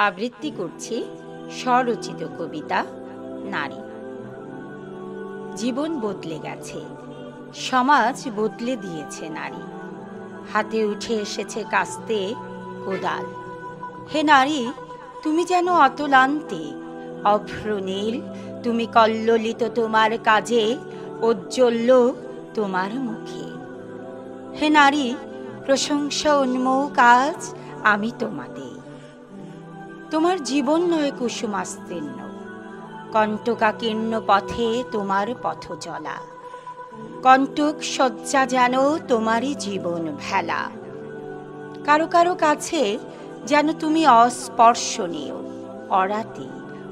আবৃত্তি করছি স্বরচিত কবিতা নারী। জীবন বদলে গেছে, সমাজ বদলে দিয়েছে নারী। হাতে উঠে এসেছে কাস্তে কোদাল। হে নারী, তুমি যেন অতলান্তে অভ্রনীল, তুমি কল্লোলিত তোমার কাজে, ঔজ্জ্বল্য তোমার মুখে। হে নারী, প্রশংসা উন্মুখ আজ আমি তোমাতে। তোমার জীবন নয় কুসুমাস্তীর্ণ, কণ্টকাকীর্ণ পথে তোমার পথ চলা। কণ্টক শয্যা যেন তোমারই জীবন ভেলা। কারো কারো কাছে যেন তুমি অস্পর্শনীয়, অরাতে,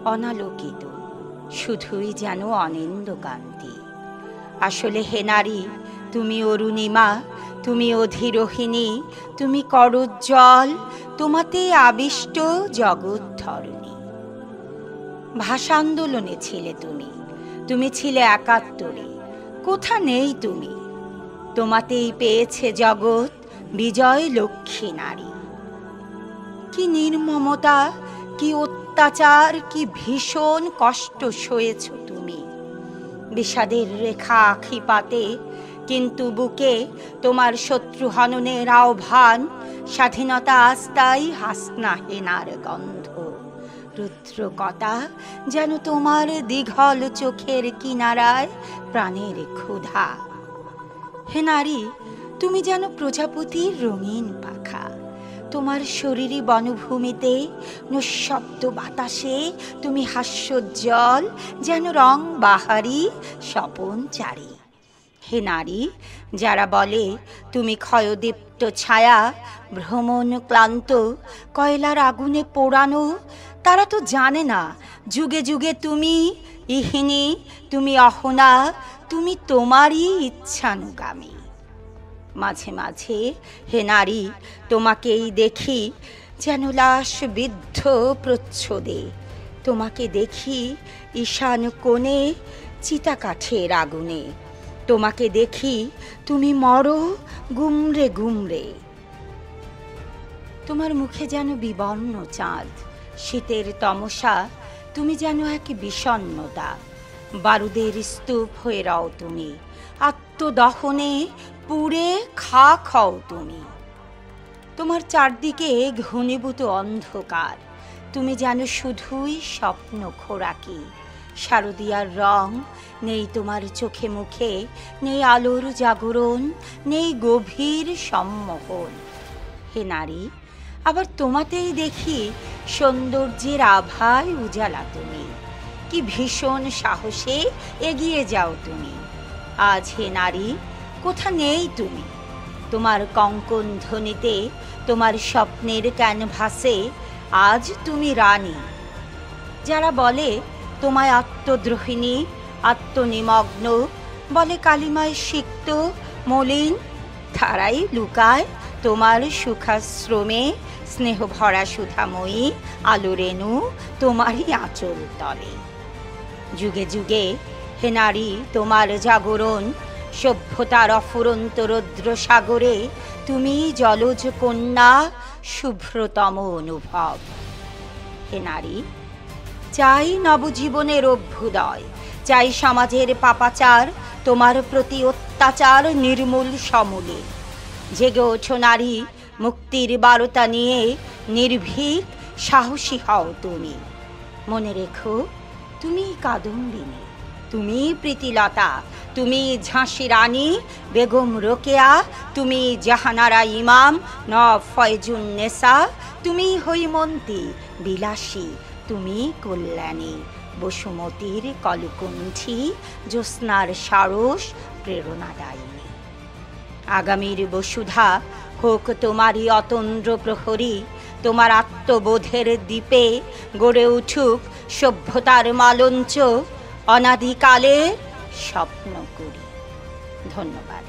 অনালোকিত, শুধুই যেন অনিন্দকান্তি। আসলে হে নারী, তুমি অরুণিমা, তুমি অধিরোহিণী, তুমি করোজ্জ্বল, তোমাতে আবিষ্ট জগৎ ধরণী। ভাষা আন্দোলনে ছিলে তুমি, তুমি ছিলে একাত্তরে, কোথা নেই তুমি। তোমাতেই পেয়েছে জগৎ বিজয় লক্ষ্মী নারী। কি নির্মমতা, কি অত্যাচার, কি ভীষণ কষ্ট সয়েছ তুমি। বিষাদের রেখা আখি পাতে, কিন্তু বুকে তোমার শত্রু হননের আহ্বান। স্বাধীনতা আস্তাই হাসনা হেনার গন্ধ। রুদ্রকতা যেন তোমার দীঘল চোখের কিনারায় প্রাণের ক্ষুধা। হে নারী, তুমি যেন প্রজাপতির রঙিন পাখা। তোমার শরীরী বনভূমিতে নিঃশব্দ বাতাসে তুমি হাস্যোজ্জ্বল, যেন রং বাহারি স্বপন চারি। হে নারী, যারা বলে তুমি ক্ষয়দীপ্ত ছায়া, ভ্রমণ ক্লান্ত, কয়লার আগুনে পোড়ানো, তারা তো জানে না যুগে যুগে তুমি ইহিনী, তুমি অহনা, তুমি তোমারই ইচ্ছানুগামী। মাঝে মাঝে হে নারী, তোমাকেই দেখি যেন লাশ বিদ্ধ প্রচ্ছদে। তোমাকে দেখি ঈশান কোণে চিতাকাঠের আগুনে। তোমাকে দেখি তুমি মরো গুমরে গুমরে। তোমার মুখে যেন বিবর্ণ চাঁদ, শীতের তমসা, তুমি যেন এক বিষণ্ণতা। বারুদের স্তূপ হয়ে রও তুমি, আত্মদহনে পুড়ে খাক হও তুমি। তোমার চারদিকে ঘনীভূত অন্ধকার, তুমি যেন শুধুই স্বপ্ন খোরাকি। শারদিয়ার রং নেই তোমার চোখে মুখে, নেই আলোর জাগরণ, নেই গভীর সম্মোহন। হে নারী, আবার তোমাতেই দেখি সৌন্দর্যের আভায় উজালা তুমি। কি ভীষণ সাহসে এগিয়ে যাও তুমি। আজ হে নারী, কোথা নেই তুমি। তোমার কঙ্কণ ধ্বনিতে, তোমার স্বপ্নের ক্যানভাসে আজ তুমি রানী। যারা বলে তোমায় আত্মদ্রোহিণী, আত্মনিমগ্ন, বলে কালিমায় সিক্ত মলিন, তারাই লুকায় তোমার সুখাশ্রমে স্নেহ ভরা সুধাময়ী আলো রেণু তোমারই আঁচল তলে। যুগে যুগে হে নারী, তোমার জাগরণ সভ্যতার অফুরন্ত রৌদ্র সাগরে, তুমি জলজ কন্যা, শুভ্রতম অনুভব। হে নারী, চাই নবজীবনের অভ্যুদয়, চাই সমাজের পাপাচার, তোমার প্রতি অত্যাচার নির্মূল সমূলে। জেগে ওঠো নারী, মুক্তির বারতা নিয়ে, নির্ভীক সাহসী হও তুমি। মনে রেখো, তুমি কাদম্বিনী, তুমি প্রীতিলতা, তুমি ঝাঁসি রানী, বেগম রোকেয়া, তুমি জাহানারা ইমাম, নওয়াব ফয়জুন নেসা, তুমি হৈমন্তী বিলাসী, তুমি কল্যাণী, বসুমতীর কলকুণ্ঠী, জ্যোৎস্নার সারস প্রেরণাদায়িনী। আগামীর বসুধা হোক তোমারই অতন্দ্র প্রহরী, তোমার আত্মবোধের দ্বীপে গড়ে উঠুক সভ্যতার মালঞ্চ, অনাদিকালে স্বপ্ন করি। ধন্যবাদ।